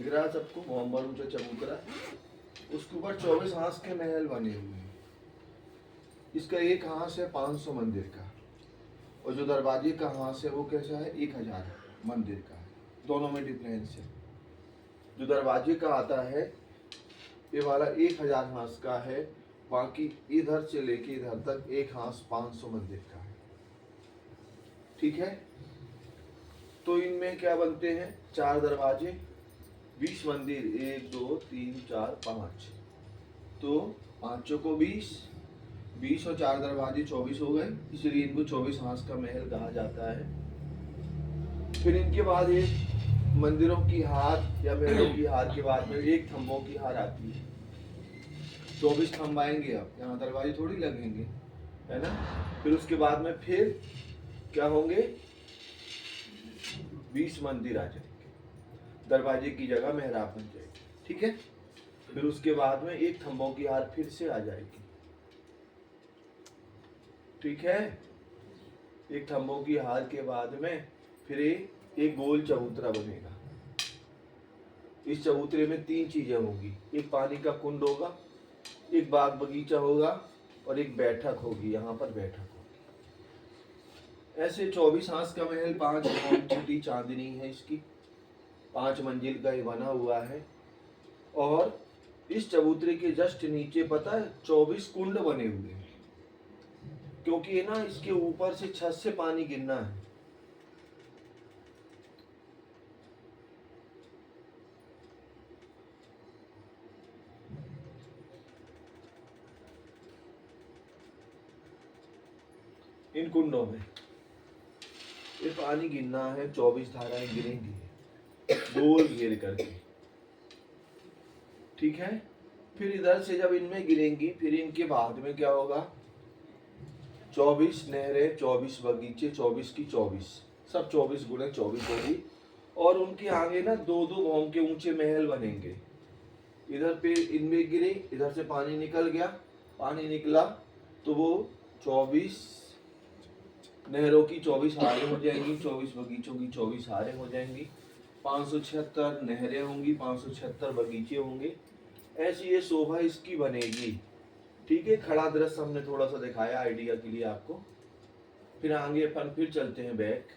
दिख रहा है सबको? मोहम्मद ऊंचा चबूतरा, उसके ऊपर 24 हांस के महल बने हुए हैं। इसका एक हांस है 500 मंदिर का, और जो दरवाजे का हांस है वो कैसा है 1000 मंदिर का है। दोनों में डिफरेंस है। जो दरवाजे का आता है ये वाला 1000 हांस का है, बाकी इधर से लेके इधर तक एक हांस 500 मंदिर का है। ठीक है, तो इनमें क्या बनते हैं? 4 दरवाजे, 20 मंदिर, 1 2 3 4 5, तो पांचों को 20, 20 और 4 दरवाजे 24 हो गए, इसलिए इनको 24 हांस का महल कहा जाता है। फिर इनके बाद एक मंदिरों की हार या महलों की हार के बाद में एक थंबों की हार आती है। 24 थंब आएंगे, अब यहाँ दरवाजे थोड़ी लगेंगे, है ना। फिर उसके बाद में फिर क्या होंगे? 20 मंदिर आ जाएंगे, दरवाजे की जगह मेहराब बन जाएगी। ठीक है, फिर उसके बाद में एक थंबों की हार फिर से आ जाएगी। ठीक है, एक थंबों की हार के बाद में फिर एक गोल चबूतरा बनेगा। इस चबूतरे में 3 चीजें होंगी, एक पानी का कुंड होगा, एक बाग बगीचा होगा, और एक बैठक होगी, यहाँ पर बैठक होगी। ऐसे 24 हांस का महल, 5 छोटी चांदनी है इसकी, 5 मंजिल का ये बना हुआ है। और इस चबूतरे के जस्ट नीचे पता है 24 कुंड बने हुए हैं, क्योंकि ये ना इसके ऊपर से छत से पानी गिरना है। इन कुंडों में ये पानी गिरना है, 24 धाराएं गिरेंगी गोल घेर करके। ठीक है, फिर इधर से जब इनमें गिरेंगी, फिर इनके बाद में क्या होगा? 24 नहरें, 24 बगीचे, 24 की 24, सब 24 गुणे 24 होगी। और उनके आगे ना 2-2 भौम के ऊंचे महल बनेंगे। इधर पे इनमें गिरे, इधर से पानी निकल गया, पानी निकला तो वो 24 नहरों की 24 हारें हो जाएंगी, 24 बगीचों की 24 हारें हो जाएंगी, 576 नहरें होंगी, 576 बगीचे होंगे। ऐसी ये शोभा इसकी बनेगी। ठीक है, खड़ा दृश्य हमने थोड़ा सा दिखाया आइडिया के लिए आपको। फिर आगे अपन फिर चलते हैं बैक।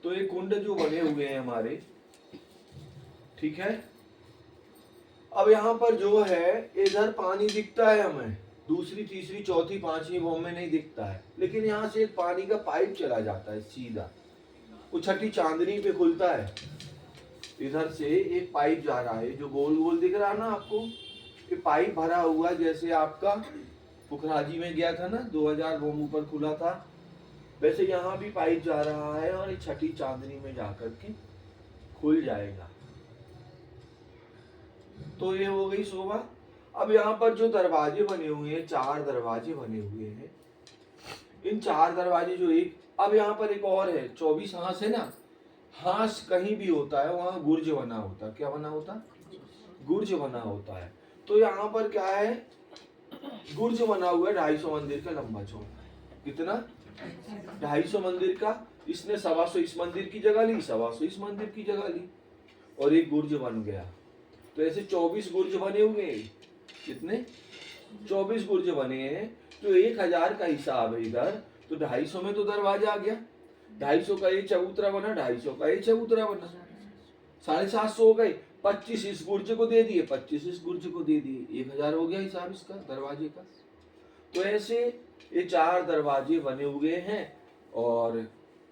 तो ये कुंड जो बने हुए हैं हमारे, ठीक है, अब यहाँ पर जो है इधर पानी दिखता है हमें, दूसरी तीसरी चौथी पांचवी भौम में नहीं दिखता है, लेकिन यहाँ से एक पानी का पाइप चला जाता है सीधा, वो छठी चांदनी पे खुलता है। इधर से एक पाइप जा रहा है, जो गोल गोल दिख रहा है ना आपको, ये पाइप भरा हुआ, जैसे आपका पुखराजी में गया था ना 2000 भौम ऊपर खुला था, वैसे यहाँ भी पाइप जा रहा है और ये छठी चांदनी में जाकर के खुल जाएगा। तो ये हो गई शोभा। अब यहाँ पर जो दरवाजे बने हुए हैं, 4 दरवाजे बने हुए हैं, इन 4 दरवाजे जो एक, अब यहाँ पर एक और है, 24 हांस है ना, हांस कहीं भी होता है वहां गुर्ज बना होता है। क्या बना होता? गुर्ज बना होता है। तो यहाँ पर क्या है? गुर्ज बना हुआ है 250 मंदिर का लंबा चौड़ा। कितना? 250 मंदिर का। इसने 125 इस मंदिर की जगह ली, 125 इस मंदिर की जगह ली, और एक गुर्ज बन गया। तो ऐसे 24 गुर्ज बने हुए हैं। कितने? 24 गुर्ज बने हैं। तो 1000 का हिसाब है इधर, तो 250 में तो दरवाजा आ गया, 250 का एक चबूतरा बना, 250 का एक चबूतरा बना, 750 हो गए। 25 इस गुर्ज को दे दिए, 25 इस गुर्ज को दे दिए, 1000 हो गया हिसाब इसका दरवाजे का। तो ऐसे ये 4 दरवाजे बने हुए हैं और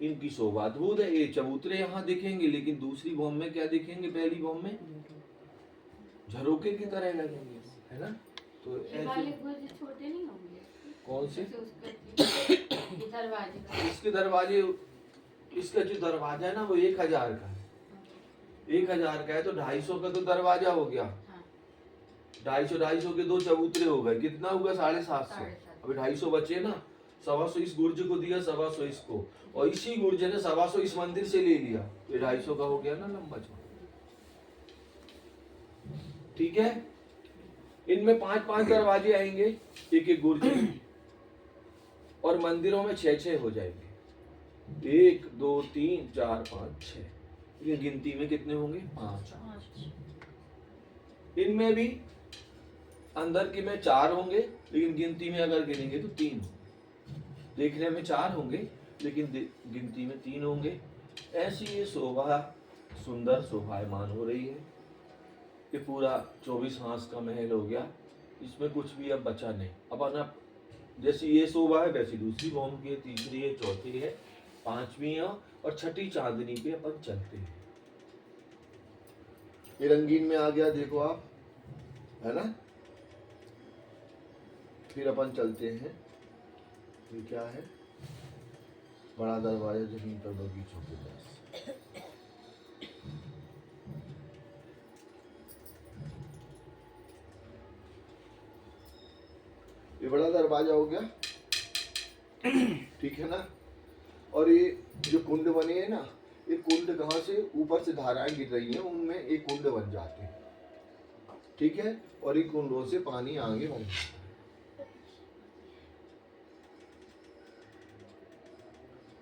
इनकी शोभा अद्भुत है। ये चबूतरे यहाँ दिखेंगे, लेकिन दूसरी भौम में क्या दिखेंगे? पहली भौम में झरोके की तरह लगेंगे, है ना। तो ऐसे छोटे नहीं होंगे? कौन से? दरवाजे, इसके दरवाजे, इसका जो दरवाजा है ना वो 1000 का है, 1000 का है, तो 250 का तो दरवाजा हो गया, 250 के 2 चबूतरे हो गए, कितना हुआ? 750। अभी 250 बचे ना, 125 इस गुर्ज को दिया, 125 इसको, और इसी गुर्ज ने 125 इस मंदिर से ले लिया, तो 250 का हो गया ना लंबा चौड़ा। ठीक है, इनमें 5-5 दरवाजे आएंगे, एक एक गुर्ज, और मंदिरों में 6-6 हो जाएंगे। 1 2 3 4 5 6। ये गिनती में कितने होंगे? 5। इनमें भी अंदर के में 4 होंगे, लेकिन गिनती में अगर गिनेंगे तो 3 होंगे। देखने में 4 होंगे, लेकिन गिनती में 3 होंगे। ऐसी ये शोभा सुंदर शोभायमान हो रही है। ये पूरा 24 हांस का महल हो गया, इसमें कुछ भी अब बचा नहीं। अब आप जैसी ये शोभा है वैसी दूसरी भौम की है, तीसरी है, चौथी है, पांचवी है और छठी चांदनी पे अपन चलते हैं। ये रंगीन में आ गया, देखो आप, है ना। फिर अपन चलते हैं, ये क्या है? बड़ा दरवाजा जमीन पर बगीचों के पास। ये बड़ा दरवाजा हो गया, ठीक है ना। और ये जो कुंड बने हैं ना, ये कुंड कहाँ से? ऊपर से धाराएं गिर रही हैं, उनमें एक कुंड बन जाते हैं, ठीक है। और इन कुंडों से पानी आगे बन जाता है।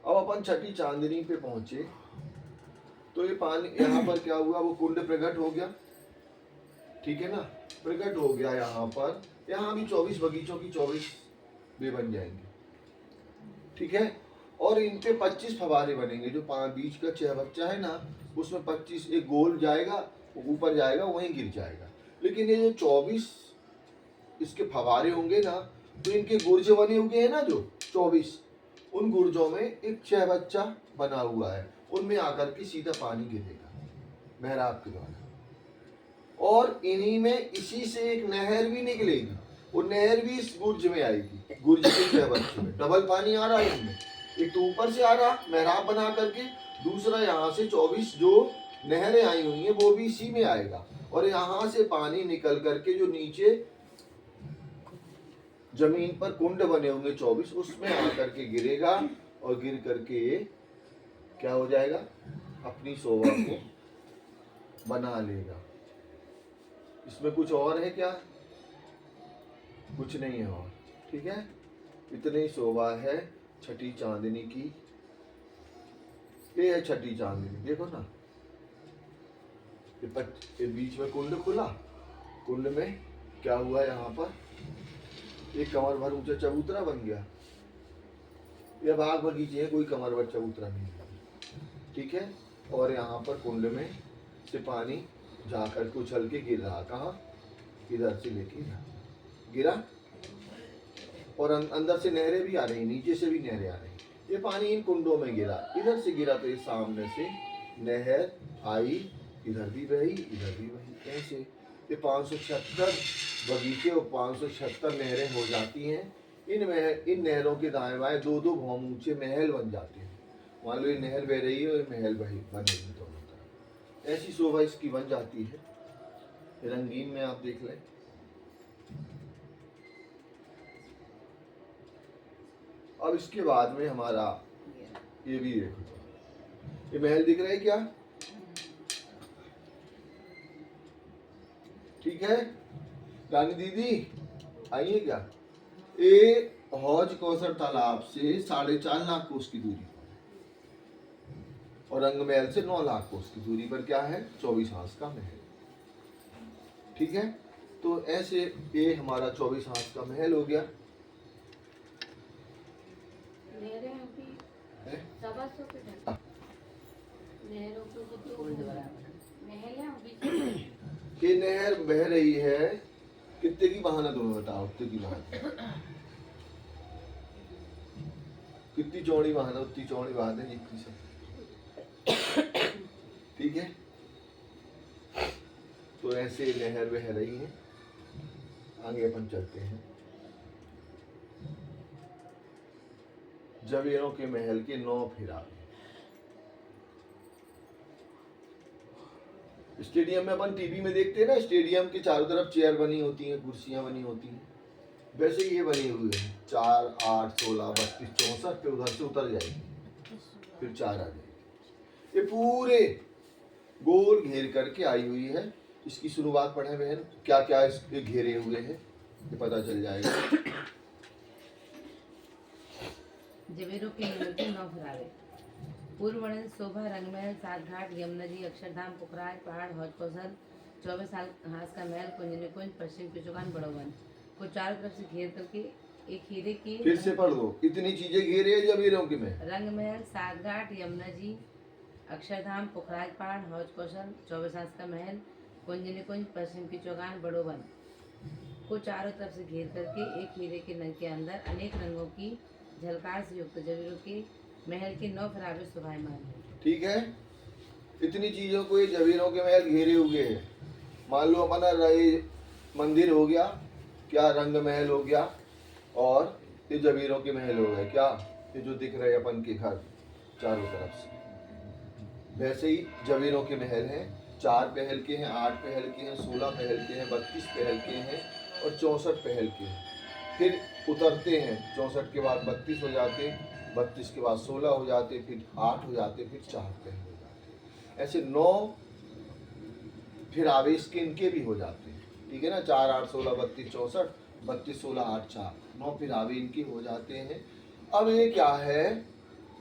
अब अपन छठी चांदनी पे पहुंचे तो ये पानी यहाँ पर क्या हुआ? वो कुंड प्रकट हो गया, ठीक है ना, प्रकट हो गया यहाँ पर। यहाँ भी 24 बगीचों की 24 वे बन जाएंगे, ठीक है। और इन पे 25 फवारे बनेंगे। जो बीच का 6 बच्चा है ना, उसमें 25 एक गोल जाएगा, ऊपर जाएगा, वहीं गिर जाएगा। लेकिन ये जो 24 इसके फवारे होंगे ना, तो इनके गुर्ज बने हुए हैं ना, जो 24, उन गुर्जों में एक 6 बच्चा बना हुआ है, उनमें आकर के सीधा पानी गिरेगा मेहराब के द्वारा। और इन्हीं में इसी से एक नहर भी निकलेगी, वो नहर भी इस गुर्ज में आएगी। गुर्ज के 6 बच्चों में डबल पानी आ रहा है इनमें, एक तो ऊपर से आ रहा मेहराब बना करके, दूसरा यहाँ से 24 जो नहरें आई हुई हैं वो भी इसी में आएगा। और यहाँ से पानी निकल करके जो नीचे जमीन पर कुंड बने होंगे 24, उसमें आकर के गिरेगा और गिर करके क्या हो जाएगा? अपनी शोभा को बना लेगा। इसमें कुछ और है क्या? कुछ नहीं है और, ठीक है। इतनी शोभा है छठी चांदनी की। ये है छठी चांदनी, देखो ना। ये बीच में कुंड खुला, कुंड में क्या हुआ? यहाँ पर एक कमर भर ऊंचा चबूतरा बन गया। ये बाग बगीचे है, कोई कमर भर चबूतरा नहीं है, ठीक है। और यहाँ पर कुंड में से पानी जाकर के उछल के गिर रहा, कहाँ? इधर से लेके गिरा। और अंदर से नहरें भी आ रही, नीचे से भी नहरें आ रही। ये पानी इन कुंडों में गिरा, इधर से गिरा तो ये सामने से नहर आई, इधर भी बही, इधर भी बही। ऐसे ये 576 बगीचे और 576 नहरें हो जाती हैं। इन नहरों के दाएं बाएं 2-2 भौम ऊंचे महल बन जाते हैं। मान लो ये नहर बह रही है और महल बनेगी दोनों तरफ। ऐसी शोभा इसकी बन जाती है। रंगीन में आप देख लें, अब इसके बाद में हमारा ये भी देखो, ये महल दिख रहा है क्या? ठीक है, रानी दीदी आइए क्या? ये हौज कौसर तालाब से 4.5 लाख कोस की दूरी और रंग महल से 9 लाख कोस की दूरी पर क्या है? 24 हांस का महल, ठीक है। तो ऐसे ये हमारा 24 हांस का महल हो गया। ये नहर बह रही है, कितने की बहाना तुम्हें बताओ? कितने की बहाना? कितनी चौड़ी बहाना? उतनी चौड़ी बहाना है जितनी से, ठीक है। तो ऐसे नहर बह रही है। आगे अपन चलते हैं। जवेरों के महल के 9 फेरा। स्टेडियम में अपन टीवी में देखते हैं ना, स्टेडियम के चारों तरफ चेयर बनी होती हैं, कुर्सियां बनी होती हैं, वैसे ये बने हुए हैं। 4, 8, 16, 32, 64 पे उधर से उतर जाएगी, फिर 4 आ जाएगी। ये पूरे गोल घेर करके आई हुई है। इसकी शुरुआत पढ़े बहन, क्या क्या इसके घेरे हुए हैं ये पता चल जाएगा। जवेरों के महल के 9 फेरावे। पूर्व वर्णन शोभा, रंगमहल, सात घाट, यमुना जी, अक्षरधाम, पुखराज, पहाड़, हौज कौशल, 24 साल हास का महल, कुंज निकुंज, पश्चिम की चौगान, बड़ोवन को चारों तरफ से घेर करके एक हीरे की फिर से पढ़ दो, इतनी चीजें घेरे हैं जमीरों के में। रंगमहल, सात घाट, यमुना जी, अक्षरधाम, पुखराज, पहाड़, हौज कौशल, 24 हास का महल, कुंज निकुंज, पश्चिम की चौगान, बड़ोवन को चारों तरफ से घेर करके एक हीरे के नग के अंदर अनेक रंगों की झलकार से युक्त जमीरों के महल के 9 फराबे शोभायमान है। ठीक है, इतनी चीजों को ये जमीरों के महल घेरे हुए हैं। मान लो अपना रहे मंदिर हो गया, क्या रंग महल हो गया, और ये जमीरों के महल हो गए, क्या ये जो दिख रहे अपन के घर चारों तरफ से। वैसे ही जमीरों के महल हैं, 4 पहल के हैं, 8 पहल के हैं, 16 पहल के हैं, 32 पहल के हैं और 64 पहल के हैं। फिर उतरते हैं, 64 के बाद 32 हो जाते, 32 के बाद 16 हो जाते, फिर 8 हो जाते, फिर 4 पहल हो जाते। ऐसे 9 फिर आवेश के इनके भी हो जाते हैं, ठीक है ना। 4 8 16 32 64, 32 16 8 4 9 फिर आवे इनके हो जाते हैं। अब ये क्या है,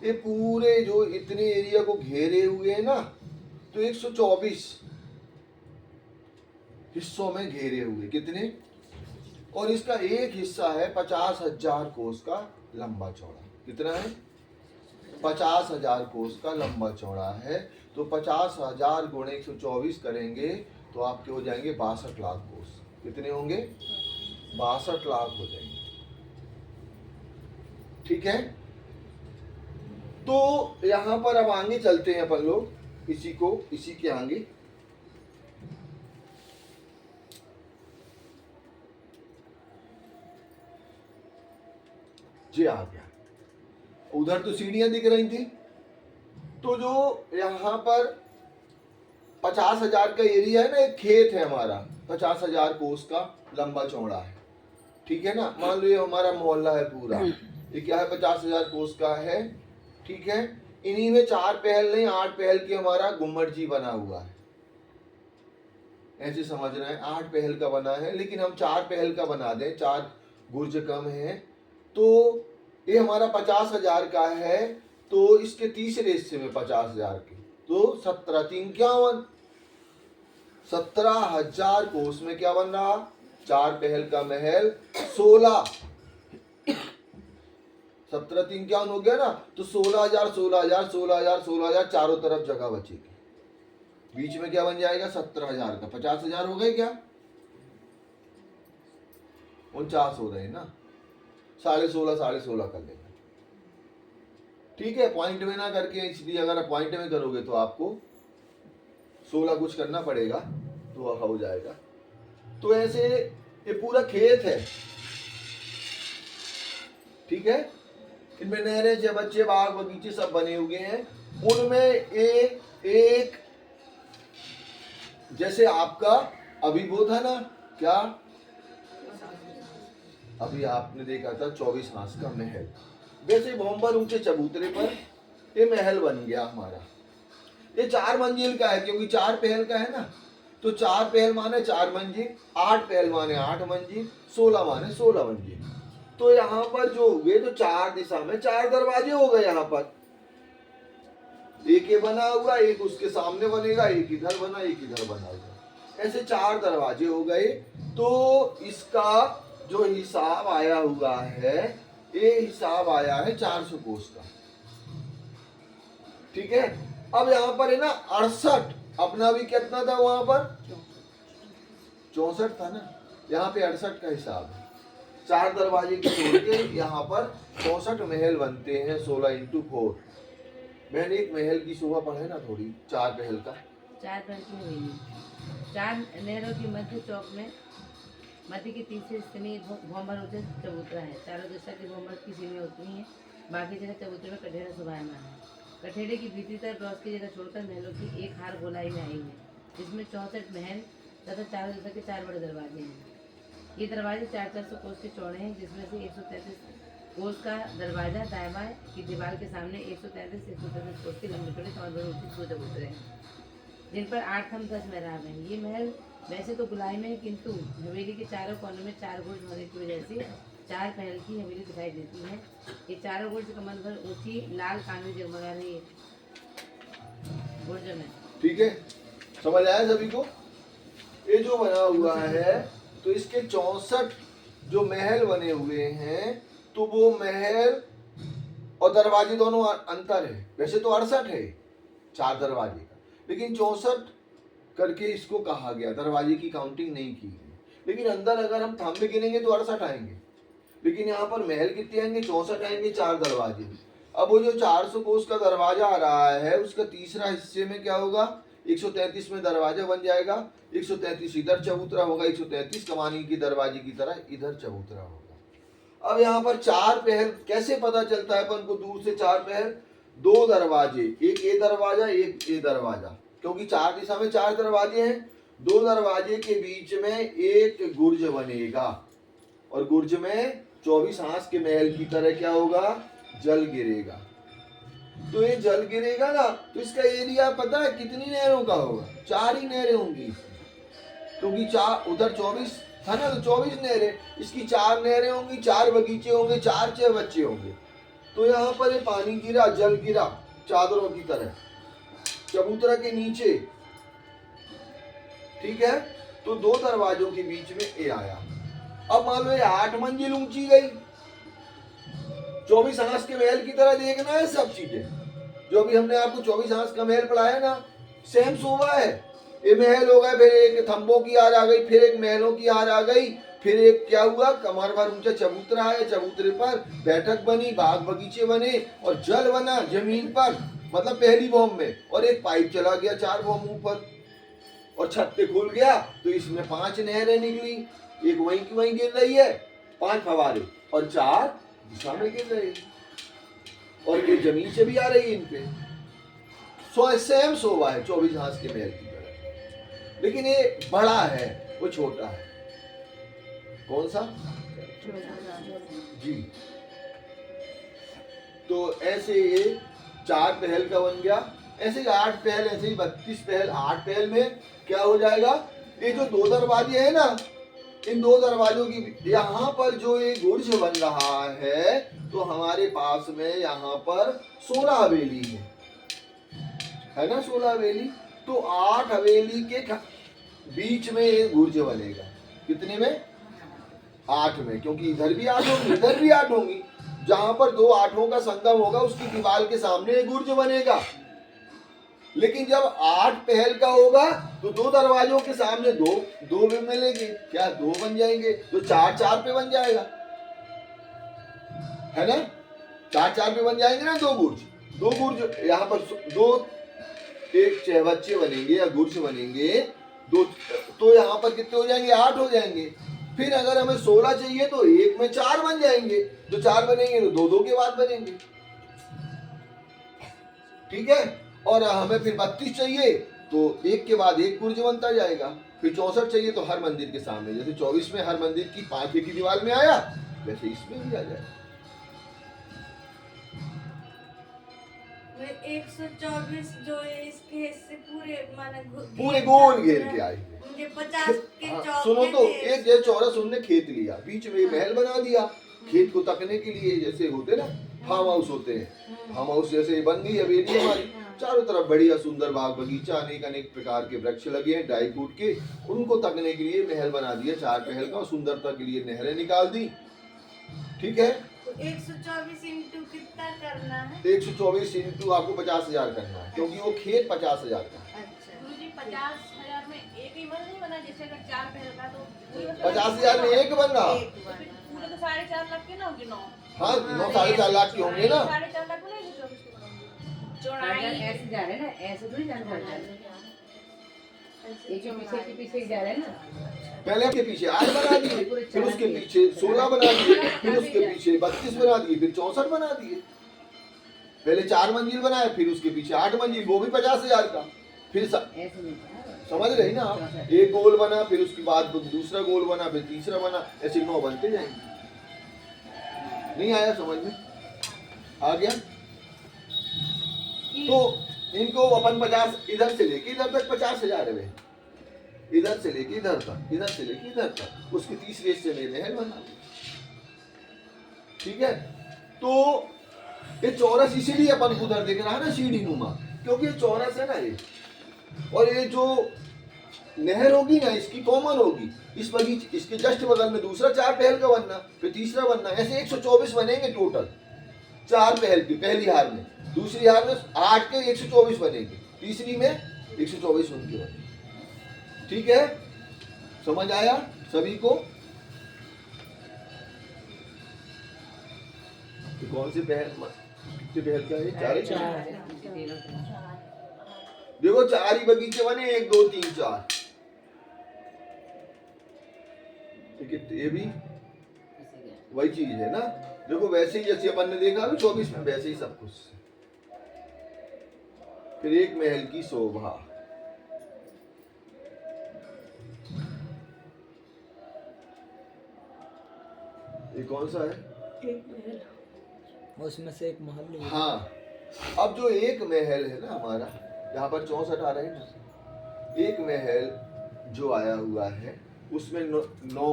ये पूरे जो इतने एरिया को घेरे हुए हैं ना, तो 124 हिस्सों में घेरे हुए, कितने, और इसका एक हिस्सा है 50,000 कोस का लंबा चौड़ा। कितना है, 50,000 कोस का लंबा चौड़ा है। तो 50,000 गुणे 124 करेंगे तो आपके हो जाएंगे 62 लाख कोस। कितने होंगे, 62 लाख हो जाएंगे, ठीक है। तो यहां पर अब आगे चलते हैं अपन लोग, इसी के आगे। जी आ गया, उधर तो सीढ़ियां दिख रही थी। तो जो यहाँ पर 50,000 का एरिया है ना, एक खेत है हमारा, 50,000 कोस का लंबा चौड़ा है, ठीक है ना। मान लो ये हमारा मोहल्ला है पूरा, ये क्या है, 50,000 कोस का है, ठीक है। इन्हीं में 4 पहल नहीं 8 पहल की हमारा गुम्बद जी बना हुआ है, ऐसे समझना है। 8 पहल का बना है, लेकिन हम 4 पहल का बना दें, 4 गुर्ज कम है, तो ये हमारा 50,000 का है। तो इसके तीसरे हिस्से में 50,000 के, तो 17 3 51, 17,000 कोस में क्या बन रहा, 4 पहल का महल 16, 17 3 51 हो गया ना। तो 16,000 16,000 16,000 16,000 चारों तरफ जगह बचेगी, बीच में क्या बन जाएगा 17,000 का, 50,000 हो गए क्या, 49 हो रहे हैं ना, 16.5 16.5 कर लेना, ठीक है। पॉइंट में ना करके, इसलिए अगर आप पॉइंट में करोगे तो आपको 16 कुछ करना पड़ेगा, तो हो जाएगा। तो ऐसे ये पूरा खेत है, ठीक है। इनमें नहरें से बच्चे बाग बगीचे सब बने हुए हैं। उनमें एक एक जैसे आपका अभी वो था ना, क्या अभी आपने देखा था 24 हांस का महल, वैसे भोंबर ऊंचे चबूतरे पर ये महल बन गया हमारा। ये 4 मंजिल का है, क्योंकि 4 पहल का है ना। तो 4 पहल माने 4 मंजिल, 8 पहल माने 8 मंजिल, 16 माने 16 मंजिल। तो यहाँ पर जो हुए, तो 4 दिशा में 4 दरवाजे हो गए। यहाँ पर एक ये बना हुआ, एक उसके सामने बनेगा, एक इधर बना, एक इधर बना हुआ, ऐसे 4 दरवाजे हो गए। तो इसका जो हिसाब आया हुआ है, ये हिसाब आया है 400 कोस का, ठीक है। अब यहाँ पर है ना 68, अपना भी कितना था वहां पर, 64 था ना, यहाँ पे 68 का हिसाब है। 4 दरवाजे के छोड़ के यहाँ पर 64 महल बनते हैं, 16 × 4। मैंने एक महल की शोभा पढ़े ना थोड़ी, 4 पहल का, 4 पहल की हुई नहीं, 4 नहरों के मध्य चौक में मध्य के तीसरे हिस्से में भोंबर ऊंचे चबूतरा है। चारों दिशा के भोंबर की सीढ़ियाँ उतरी हैं, बाकी जगह चबूतरे में कठेरा शोभायमान है। कठेरे की भीतरी तरफ क्रॉस की जगह छोड़कर महलों की एक हार गोलाई में आई है, जिसमें 64 महल तथा चारों दिशा के 4 बड़े दरवाजे हैं। ये दरवाजे 400 कोस के चौड़े हैं, जिसमें से 133 कोस का दरवाजा दाएं की दीवार के सामने 133 कोस के लंबे चौड़े 4 बड़े ऊंचे 2 चबूतरे हैं, जिन पर 8 खंभ 10 मेहराब हैं। ये महल वैसे तो गुलाई में है, किंतु हवेली के चारों कोनों में 4 गुर्ज होने की वजह से 4 पहल की हवेली दिखाई देती है। ये चारों गुर्ज कमर भर ऊंची लाल कांगड़ी जगमगा रही है। बुर्ज में। ठीक है, समझ आया सभी को? ये जो बना हुआ है तो इसके 64 जो महल बने हुए हैं, तो वो महल और दरवाजे दोनों अंतर है। वैसे तो 68 है 4 दरवाजे का, लेकिन 64 करके इसको कहा गया, दरवाजे की काउंटिंग नहीं की गई। लेकिन अंदर अगर हम थांबे गिनेंगे तो 68 आएंगे, लेकिन यहाँ पर महल कितने आएंगे? 64 आएंगे, 4 दरवाजे। अब वो जो 400 कोस का दरवाजा आ रहा है, उसका तीसरा हिस्से में क्या होगा? 133 में दरवाजा बन जाएगा, 133 इधर चबूतरा होगा, 133 कमानी की दरवाजे की तरह इधर चबूतरा होगा। अब यहाँ पर 4 पहर कैसे पता चलता है अपन को? दूर से 4 पहर, 2 दरवाजे, एक ये दरवाजा एक ये दरवाजा, क्योंकि 4 दिशा में 4 दरवाजे हैं। 2 दरवाजे के बीच में एक गुर्ज बनेगा, और गुर्ज में 24 हांस के महल की तरह क्या होगा? जल गिरेगा। तो ये जल गिरेगा ना, तो इसका एरिया पता है कितनी नहरों का होगा? 4 ही नहरें होंगी, क्योंकि 4 उधर 24 था ना, तो 24 नहरें, इसकी 4 नहरें होंगी, 4 बगीचे होंगे, 4 बच्चे होंगे। तो यहाँ पर ये पानी गिरा, जल गिरा चादरों की तरह चबूतरा के नीचे। ठीक है, तो 2 दरवाजों के बीच में ये आया। अब मान लो ये 8 मंजिल ऊंची गई, 24 हांस के महल की तरह देखना है सब चीजें। जो अभी हमने आपको 24 हांस का महल पढ़ाया ना, सेम शोभा है। ये महल हो गए, फिर एक थंबों की हार आ गई, फिर एक महलों की हार आ गई, फिर एक क्या हुआ? कमर भर ऊंचा चबूतरा है, चबूतरे पर बैठक बनी, बाग बगीचे बने, और जल बना जमीन पर, मतलब पहली बॉम्ब में, और एक पाइप चला गया 4 बॉम्ब ऊपर, और छत पे खुल गया, तो इसमें 5 नहरें निकली, एक वहीं की वहीं गिर रही है, 5 फवारे, और 4 दिशा में गिर रही है, और ये जमीन से भी आ रही है इन पे। सेम शोभा है 24 हांस के महल की तरह, लेकिन ये बड़ा है, वो छोटा है। कौन सा? जी। तो ऐसे ये 4 पहल का बन गया, ऐसे ही 8 पहल, ऐसे ही 32 पहल। 8 पहल में क्या हो जाएगा? ये जो 2 दरवाजे हैं ना, इन 2 दरवाजों की यहाँ पर जो ये गुर्ज बन रहा है, तो हमारे पास में यहाँ पर 16 हवेली है ना, 16 हवेली। तो 8 हवेली के बीच में ये गुर्ज बनेगा। कितने में? 8 में, क्योंकि इधर भी 8 होंगी, इधर भी 8 होंगी। जहां पर 2 आठों का संगम होगा, उसकी दीवार के सामने गुर्ज बनेगा। लेकिन जब 8 पहल का होगा, तो 2 दरवाजों के सामने 2 भी मिलेंगे, क्या 2 बन जाएंगे? तो 4 पे बन जाएगा, है ना? 4 पे बन जाएंगे ना 2 गुर्ज। यहाँ पर 2 एक चहबच्चे बनेंगे या गुर्ज बनेंगे 2, तो यहाँ पर कितने हो जाएंगे? 8 हो जाएंगे। फिर अगर हमें 16 चाहिए तो एक में 4 बन जाएंगे, तो 4 बनेंगे तो 2 के बाद बनेंगे। ठीक है, और हमें फिर 32 चाहिए तो एक के बाद एक गुर्ज बनता जाएगा। फिर 64 चाहिए तो हर मंदिर के सामने, जैसे 24 में हर मंदिर की 5 की दीवार में आया, वैसे इसमें भी आ जाए। 124 जो है इसके हिस्से पूरे माने पूरे गोल घेर के आएंगे। मुझे 50 के चौक सुनो तो, एक जैसे चौरस उनने खेत लिया, बीच में महल बना दिया, खेत को तकने के लिए, जैसे होते ना फार्म हाउस होते हैं, फार्म हाउस जैसे बन गई हवेली हमारी। चारों तरफ बढ़िया सुंदर बाग बगीचा, अनेक अनेक प्रकार के वृक्ष लगे हैं ड्राई फ्रूट के, उनको तकने के लिए महल बना दिया 4 पहल का, और सुंदरता के लिए नहरें निकाल दी। ठीक है, तो 124 इंटू कितना करना है? 124 इंटू आपको 50,000 करना है, क्योंकि वो खेत 50,000 का है। अच्छा, गुरुजी 50,000 में एक ही मन नहीं बना, जैसे अगर 4 पहल का तो 50,000 में एक बन रहा। पूरे तो 4.5 लाख के ना होंगे 9। हाँ, 9 4.5 लाख के होंगे ना। 4.5 लाख में 124 के बनाएंगे। चौड़ाई ऐसे जा रहे हैं ना, ऐसे थोड़ी जाना पड़ता है, एक के पीछे जा रहे हैं ना। पहले के पीछे 8 बना दिए, फिर उसके पीछे 16 बना दिए, फिर उसके पीछे 32 बना दिए, फिर 64 बना दिए। पहले 4 मंजिल बनाए, फिर उसके पीछे 8 मंजिल, वो भी 50,000 का। फिर ऐसे नहीं था। समझ रही ना आप? एक गोल बना, फिर उसके बाद दूसरा गोल बना, फिर तीसरा बना, ऐसे 9 बनते जाएंगे। नहीं आया समझ में? आ गया? तो इनको अपन 50 इधर से लेके इधर तक 50,000 है, इधर से लेके इधर तक, इधर से लेके इधर तक, उसके तीसरे हिस्से में महल बना। ठीक है, तो ये चौरस इसीलिए अपन को उधर दिख रहा है ना सीढ़ी नुमा, क्योंकि ये चौरस है ना ये। और ये जो नहर होगी ना इसकी कॉमन होगी, इस बगीचे इसके जस्ट बगल में दूसरा 4 पहल का बनना, फिर तीसरा बनना, ऐसे 124 बनेंगे टोटल। 4 पहल की पहली हार में, दूसरी हार में 8 के 124 बनेंगे, तीसरी में 124 उनके बनेंगे। ठीक है, समझ आया सभी को? तो कौन सी पहल, कितने पहल का है? 4 ही? देखो 4 ही बगीचे बने, 1 2 3 4। ठीक है, ये भी वही चीज है ना। देखो वैसे ही जैसे अपन ने देखा अभी 24 में, वैसे ही सब कुछ। फिर एक महल की शोभा, ये कौन सा है? एक महल, उसमें से एक महल है। हाँ, अब जो एक महल है ना हमारा, यहाँ पर 64 आ रहे हैं ना, एक महल जो आया हुआ है उसमें 9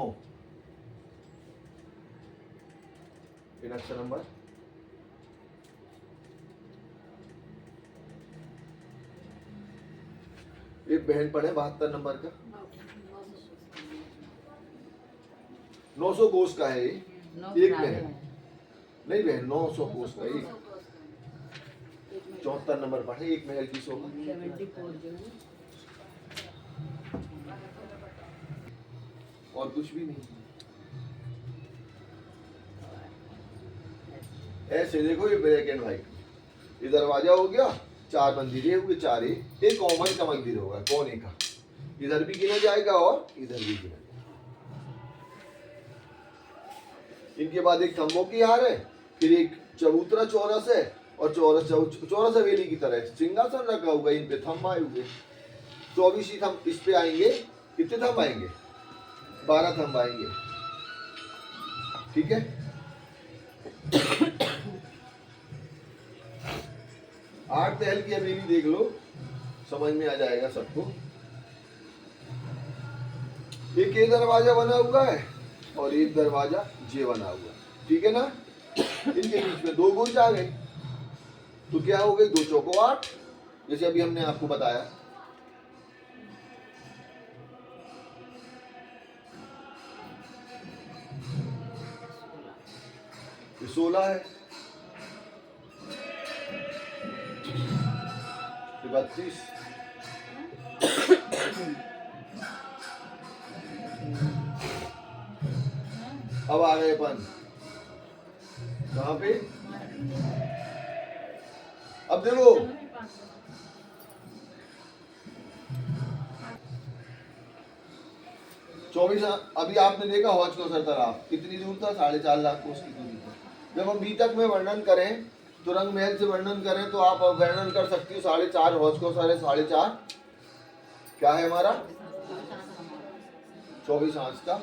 अक्षर नंबर, एक बहन पढ़े 72 नंबर का, 900 कोस का है ये। एक महल नहीं बहन, 900 कोस का एक। 74 नंबर पढ़े, एक महल की शोभा। 74 जो है और कुछ भी नहीं। ऐसे देखो, ये ब्लैक एंड व्हाइट, ये दरवाजा हो गया, 4 मंदिरें हुए, 4 एक कॉमन का मंदिर होगा कोने का, इधर भी गिना जाएगा और इधर भी गिना जाएगा। इनके बाद एक खंभों की हार है, फिर एक चबूतरा चौरस है, और चौरस हवेली की तरह सिंहासन रखा हुआ, इन पे थंब आए हुए, 24 ही थंब इस पे आएंगे। कितने थंब आएंगे? 12 थंब आएंगे। ठीक है, 8 पहल की हवेली देख लो, समझ में आ जाएगा सबको। एक ये दरवाजा बना हुआ है और एक दरवाजा ये बना हुआ है, ठीक है ना। इनके बीच में 2 गुंज आ गए, तो क्या हो गई? 2 चौको 8, जैसे अभी हमने आपको बताया। ये 16 है, ये 32, अब आ गए अपन कहाँ पे? अब देखो, चौबीस, अभी आपने देखा हौज कौसर तालाब कितनी दूर था? 4.5 लाख कोस की दूरी था। जब हम बीतक में वर्णन करें तो रंग महल से वर्णन करें तो आप वर्णन कर सकती हो 4.5 हौज कौसर है, 4.5 क्या है हमारा? 24 आंच का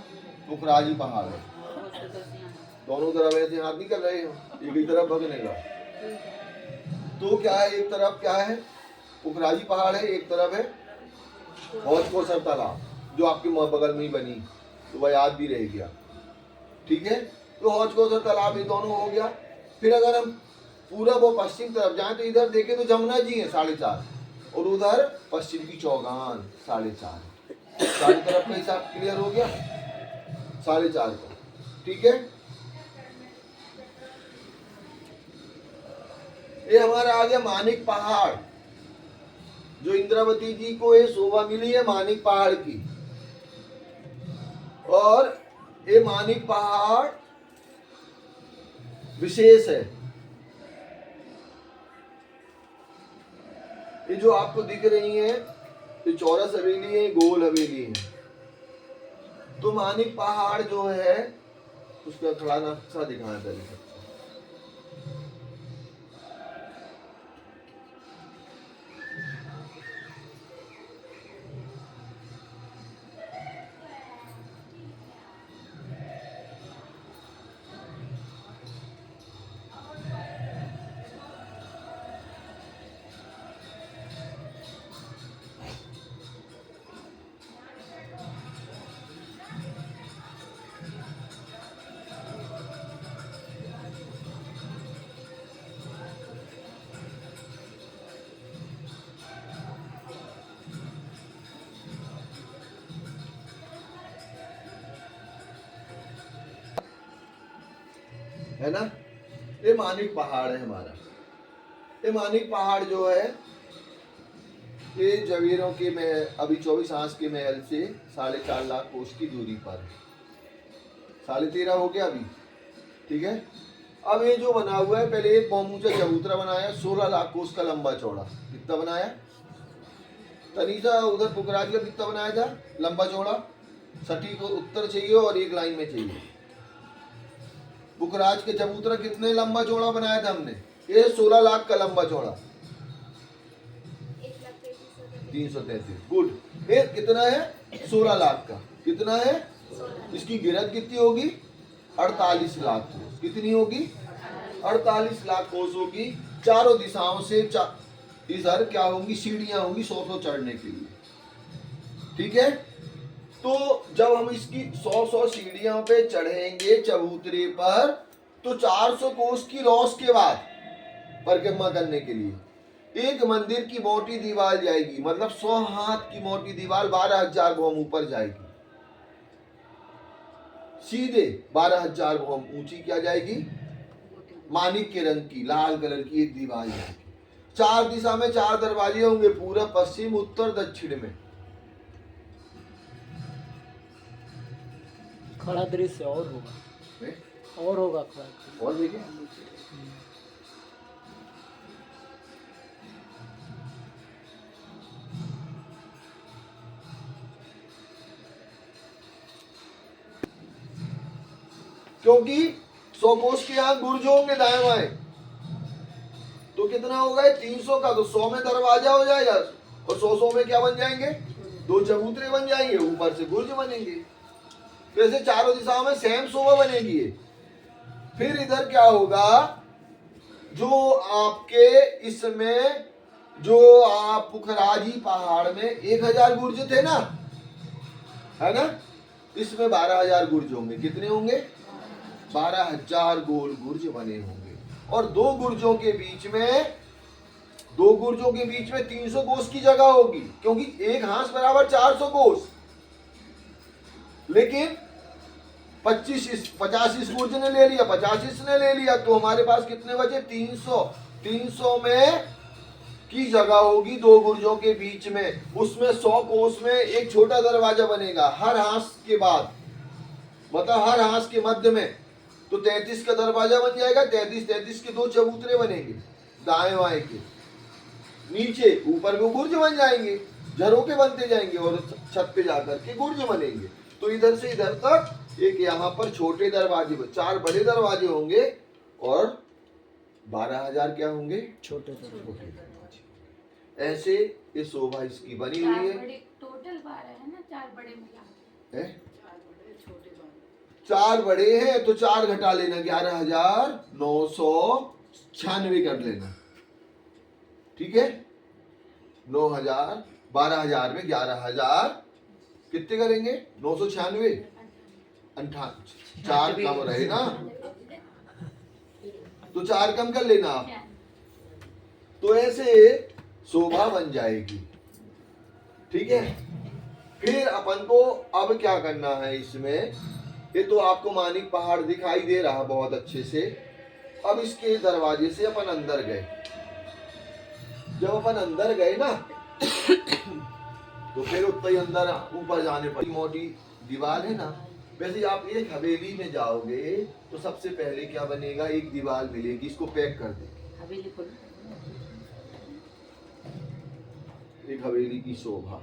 पुखराजी पहाड़ है। दोनों तरफ ऐसे हाथ निकल रहे हो, एक ही तरफ भगने का। तो क्या है, एक तरफ क्या है? पुखराजी पहाड़ है, एक तरफ है हौज कौसर तालाब, जो आपके बगल में ही बनी, तो वह याद भी रह गया। ठीक है, तो हौज कौसर तालाब ये दोनों हो गया। फिर अगर हम पूरब और पश्चिम तरफ जाएं तो इधर देखें तो जमुना जी है 4.5, और उधर पश्चिम की चौगान 4.5। चारों तरफ का हिसाब क्लियर हो गया 4.5 का। ठीक है, ये हमारा आ गया मानिक पहाड़, जो इंद्रावती जी को ये शोभा मिली है मानिक पहाड़ की। और ये मानिक पहाड़ विशेष है। ये जो आपको दिख रही है, ये चौरस हवेली है, गोल हवेली है। तो मानिक पहाड़ जो है उसका खड़ा नक्शा दिखाना पड़ेगा। है ना। ये मानिक पहाड़ है हमारा। ये मानिक पहाड़ जो है ये जवेरों के महल, अभी 24 आंस के महल से 4.5 लाख कोस की दूरी पर है। 13.5 हो गया अभी, ठीक है। अब ये जो बना हुआ है, पहले एक बहुत ऊंचा चबूतरा बनाया 16 लाख कोस का लंबा चौड़ा। कितना बनाया? तनीसा उधर पुखराज का कितना बनाया था लंबा चौड़ा? सटीक उत्तर चाहिए और एक लाइन में चाहिए। पुखराज के चबूतरा कितने लंबा चौड़ा बनाया था हमने? ये 16 लाख का लंबा चौड़ा, 333। गुड। ये कितना है? 16 लाख का। कितना है? इसकी गिरद कितनी होगी? 48 लाख कोस। कितनी होगी? 48 लाख कोस होगी। चारों दिशाओं से इधर क्या होंगी? सीढ़ियां होंगी 100 चढ़ने के लिए, ठीक है। तो जब हम इसकी 100 सीढ़ियों पे चढ़ेंगे चबूतरे पर, तो 400 कोस की लॉस के बाद परिक्रमा करने के लिए एक मंदिर की मोटी दीवार जाएगी, मतलब 100 हाथ की मोटी दीवार 12,000 घोम ऊपर जाएगी। सीधे 12,000 घोम ऊंची क्या जाएगी? मानिक के रंग की लाल कलर की एक दीवार जाएगी। 4 दिशा में 4 दरवाजे होंगे, पूरब, पश्चिम, उत्तर, दक्षिण में। खड़ा दृश्य और होगा, और होगा खड़ा। और देखिए क्योंकि 100 कोस के यहाँ गुर्ज होंगे दाएं बाएं, तो कितना होगा? 300 का, तो 100 में दरवाजा हो जाएगा और 100 में क्या बन जाएंगे? 2 चबूतरे बन जाएंगे, ऊपर से गुर्ज बनेंगे। तो ऐसे चारों दिशाओं में सेम शोभा बनेगी। फिर इधर क्या होगा? जो आपके इसमें जो आप पुखराजी पहाड़ में 1000 गुर्ज थे ना, है ना, इसमें 12,000 गुर्ज होंगे। कितने होंगे? 12,000 गोल गुर्ज बने होंगे। और 2 गुर्जों के बीच में 300 कोस की जगह होगी, क्योंकि एक हांस बराबर 400 कोस। लेकिन 50 इस गुर्ज ने ले लिया, 50 इसने ले लिया, तो हमारे पास कितने बचे? 300 में की जगह होगी 2 गुर्जों के बीच में। उसमें 100 कोस में एक छोटा दरवाजा बनेगा हर हांस के बाद, मतलब हर हांस के मध्य में। तो 33 का दरवाजा बन जाएगा। 33 के 2 चबूतरे बनेंगे दाएं बाएं के। नीचे ऊपर में गुर्ज बन जाएंगे, झरोके बनते जाएंगे और छत पे जाकर के गुर्ज बनेंगे। तो इधर से इधर तक एक यहाँ पर छोटे दरवाजे, 4 बड़े दरवाजे होंगे और 12,000 क्या होंगे? छोटे दरवाजे। ऐसे ये शोभा इसकी बनी हुई है। टोटल 12 है ना, 4 बड़े मिला है? 4 बड़े हैं तो 4 घटा लेना, 11,996 कर लेना, ठीक है। 9,000, 12,000 में 11,000 कितने करेंगे? 996, 4 कम रहे ना, तो 4 कम कर लेना आप। तो ऐसे शोभा बन जाएगी, ठीक है। फिर अपन को अब क्या करना है इसमें? ये तो आपको मानिक पहाड़ दिखाई दे रहा बहुत अच्छे से। अब इसके दरवाजे से अपन अंदर गए। जब अपन अंदर गए ना, तो फिर उतना ही अंदर ऊपर जाने पर मोटी दीवार है ना। वैसे आप एक हवेली में जाओगे तो सबसे पहले क्या बनेगा? एक दीवार मिलेगी, इसको पैक कर दे। हवेली खोल। एक हवेली की शोभा।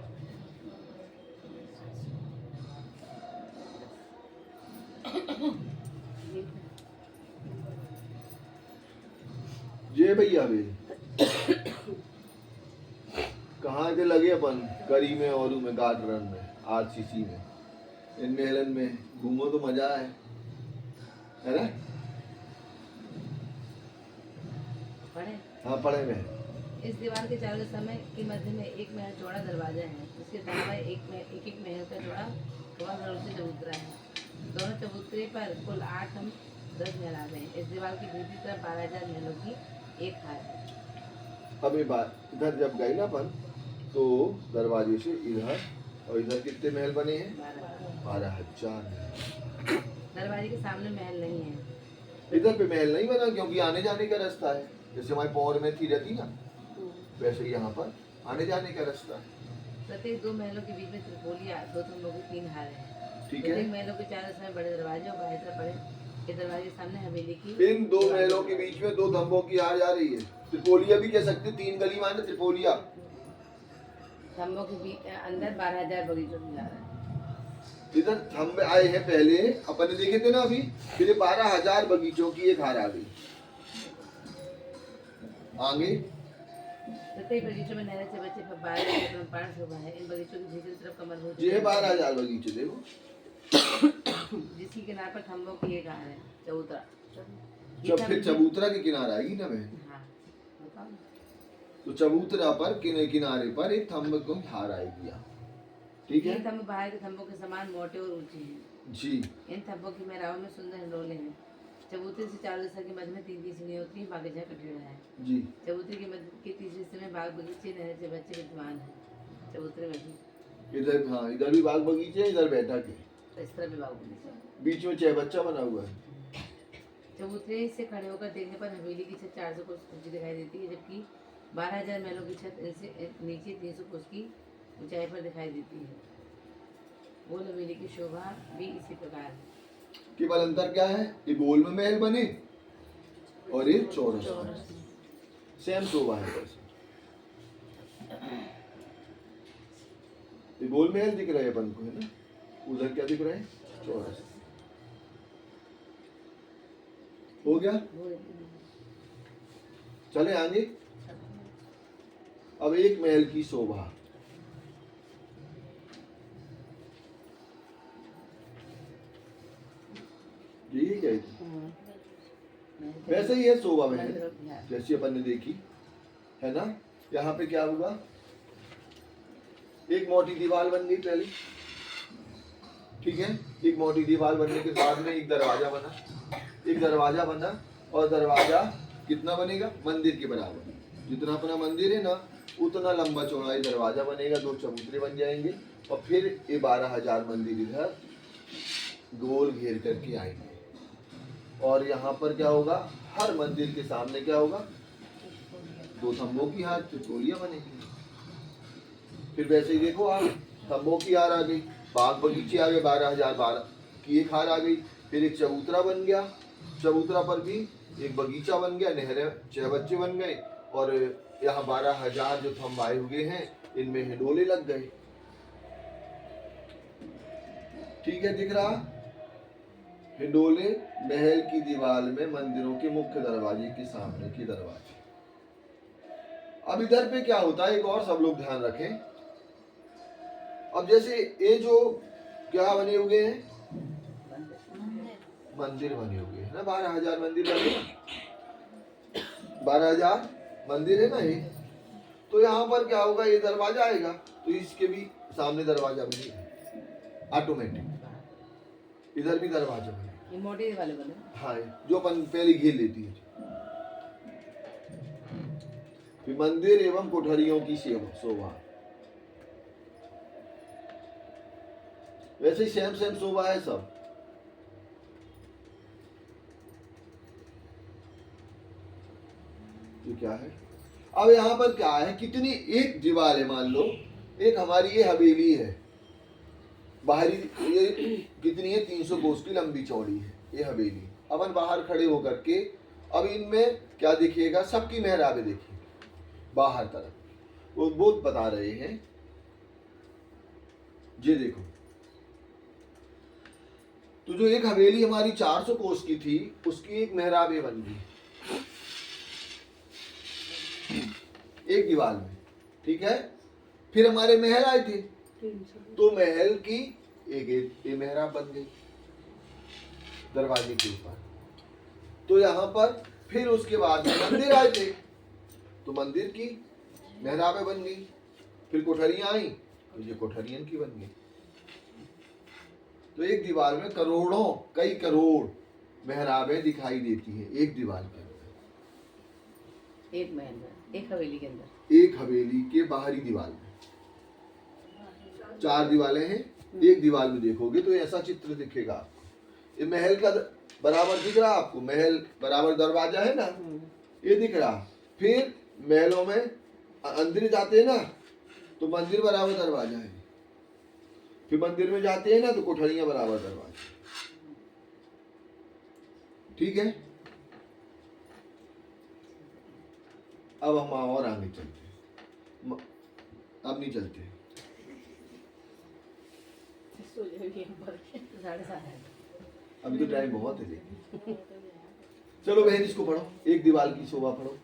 ये भैया हवेली कहाँ के लगे? अपन करी में, और में, गार्डन में, आरसीसी में, इन महलन में घूमो तो मजा है ना। पढ़े? हाँ पढ़े में। इस दीवार के चारों समय के मध्य में एक महल चौड़ा दरवाजा है। इसके दाएं एक महल का चौड़ा से चबूतरा है। दोनों चबूतरे पर कुल 8 हम 10 महल आ गए। इस दीवार की दूसरी तरफ 12,000 महलों की एक हार है। अब ये बात, इधर जब गए ना अपन, तो दरवाजे से इधर और इधर कितने महल बने हैं? 12,000। दरवाजे के सामने महल नहीं है। इधर पे महल नहीं बना क्योंकि आने जाने का रास्ता है, जैसे हमारे पौर में थी रहती ना, वैसे ही यहाँ पर आने जाने का रास्ता है। प्रत्येक 2 महलों के बीच में त्रिपोलिया, 2 थंबों के 3 हार हैं। ठीक प्रत्येक है, महलों के चारों समय बड़े दरवाजे और बाहर तरफ बड़े के दरवाजे के सामने हवेली की इन 2 महलों के बीच में 2 थंबों की हार जा रही है। त्रिपोलिया भी कह सकते, 3 गली माने त्रिपोलिया। थंबों के अंदर 12,000 बगीचों की हार है। इधर थंब आए हैं पहले, अपन ने देखे थे ना अभी, फिर 12,000 बगीचों की एक हार आ गई। आगे प्रत्येक बगीचों में नहर से बचे फव्वारे पान शोभा है। इन बगीचों की भीतरी तरफ कमर हो ये 12,000 बगीचे देखो, जिसकी किनार पर थंबों की एक हार है, चबूतरा। जब फिर चबूतरा के किनारे आएगी ना बहन, हाँ, बताओ। तो चबूतरा पर किनारे पर एक थंब को हार आएगी यहाँ। ठीक ये है थंब बाहर के थंबों के समान मोटे और ऊंचे हैं। जी। इन थंबों की मेहराबों में सुंदर हिंडोले हैं। चबूतरे से चारों दिशा के मध्य में 3 सीढ़ियां होती हैं, बागीचा कटेड़ा है। जी, चबूतरे के मध्य के तीसरे हिस्से में बाग बगीचे नहर से बच्चे विद्यमान है। चबूतरे में भी इधर हाँ, इधर भी बाग बगीचे है, इधर बैठक है, तो इस तरह भी बाग बगीचे। बीच में 6 बच्चा बना हुआ है। चबूतरे से खड़े होकर देखने पर हवेली की छत 400 कोस ऊंची दिखाई देती है, जबकि 12,000 महलों की छत इनसे नीचे 300 कोस की ऊंचाई पर दिखाई देती है। वो हवेली की शोभा भी इसी प्रकार है। केवल अंतर क्या है, ये गोल में महल बने और ये चौरस में। सेम शोभा है बस। ये गोल महल दिख रहा है अपन को, है ना, उधर क्या दिख रहा है, चौरस। हो गया, चले आगे। अब एक महल की शोभा, यही क्या है? वैसे ही है शोभा महल, जैसी अपन ने देखी है ना। यहाँ पे क्या हुआ, एक मोटी दीवार बन गई पहले, ठीक है, एक मोटी दीवार बनने के बाद में एक दरवाजा बना, एक दरवाजा बना, और दरवाजा कितना बनेगा, मंदिर के बराबर। जितना अपना मंदिर है ना, उतना लंबा चौड़ाई दरवाजा बनेगा, 2 चबूतरे बन जाएंगे, और फिर ये 12,000 मंदिर इधर गोल घेर करके आएंगे। और यहाँ पर क्या होगा, हर मंदिर के सामने क्या होगा, 2 थंबों की हार, त्रिपोलिया बनेगी। फिर वैसे ही देखो, आप थंबों की हार आ गई, बाग बगीचे आ गए, 12,000 की एक हार आ गई, फिर एक चबूतरा बन गया, चबूतरा पर भी एक बगीचा बन गया, नहरें 6 बच्चे बन गए, और यहाँ 12,000 जो थंब आए हुए हैं, इनमें हिंडोले लग गए। ठीक है, दिख रहा, हिंडोले महल की दीवार में मंदिरों के मुख्य दरवाजे के सामने के दरवाजे। अब इधर पे क्या होता है, एक और सब लोग ध्यान रखें। अब जैसे ये जो क्या बने हुए हैं, मंदिर बने हुए हैं ना, 12,000 मंदिर बने, 12,000 मंदिर है ना ये, तो यहाँ पर क्या होगा, ये दरवाजा आएगा, तो इसके भी सामने दरवाजा बनेगा ऑटोमेटिक, इधर भी दरवाजा बनेगा। ये मोटे वाले बने, हाँ, जो अपन पहले घेर लेती है। फिर मंदिर एवं कोठरियों की शोभा, वैसे ही सेम शोभा है सब। ये क्या है, अब यहाँ पर क्या है, कितनी एक दीवार है, मान लो एक हमारी ये हवेली है, बाहरी ये कितनी है, 300 कोस की लंबी चौड़ी है ये हवेली। अपन बाहर खड़े होकर के अब इनमें क्या दिखेगा, सबकी मेहराबें देखिए बाहर तरफ, वो बहुत बता रहे हैं। ये देखो, तो जो एक हवेली हमारी 400 कोस की थी, उसकी एक मेहराबे बन गई एक दीवार में, ठीक है। फिर हमारे महल आए थे, तो महल की एक मेहराब बन गई दरवाजे के ऊपर। तो यहाँ पर फिर उसके बाद में मंदिर आए थे, तो मंदिर की मेहराबें बन गई। फिर कोठरियां आई, तो ये कोठरियन की बन गई। तो एक दीवार में करोड़ों, कई करोड़ मेहराबें दिखाई देती हैं एक दीवार के अंदर, एक महल में, एक हवेली के अंदर, एक हवेली के बाहरी दीवार में 4 दीवारें हैं, एक दीवार में देखोगे तो ऐसा चित्र दिखेगा आपको। ये महल का बराबर दिख रहा आपको, महल बराबर दरवाजा है ना, ये दिख रहा। फिर महलों में अंदर जाते हैं ना तो मंदिर बराबर दरवाजा है, फिर मंदिर में जाते हैं ना तो कोठरियां बराबर दरवाजा। ठीक है, अब हम और आगे चलते हैं, अब नहीं चलते, साढ़े 7 है। अभी तो टाइम बहुत है लेकिन। चलो बहन इसको पढ़ो, एक दीवार की शोभा पढ़ो।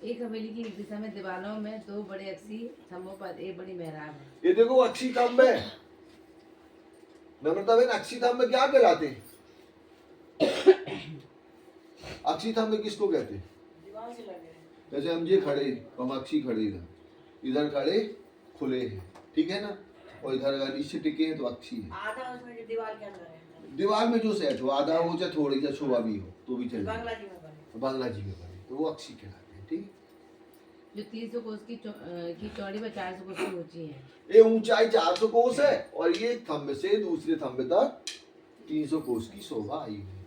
एक हवेली की एक दिशा में दीवारों में 2 बड़े अक्षी स्तंभों पर एक बड़ी मेहराब है। ये देखो अक्षी स्तंभ है, नम्रता बहन अक्षी स्तंभ क्या कहलाते हैं? अक्षी स्तंभ किसको कहते हैं? जैसे हम ये खड़े, हम अक्षी खड़े, इधर खड़े खुले हैं, ठीक है ना, और इधर अगर इससे टिके हैं तो अक्षी है। आधा उसमें दीवार के अंदर है, दीवार में जो सेट हो, आधा हो चाहे थोड़ी सा छुआ भी हो तो भी चलेगा, बांग्ला जी में बने। बांग्ला जी में बने तो वो अक्षी कहलाते हैं। ठीक, जो 300 कोस की चौड़ी व 400 कोस की ऊंची है। ये ऊंचाई 400 कोस है और ये थंब से दूसरे थंब तक 300 कोस की शोभा आई हुई।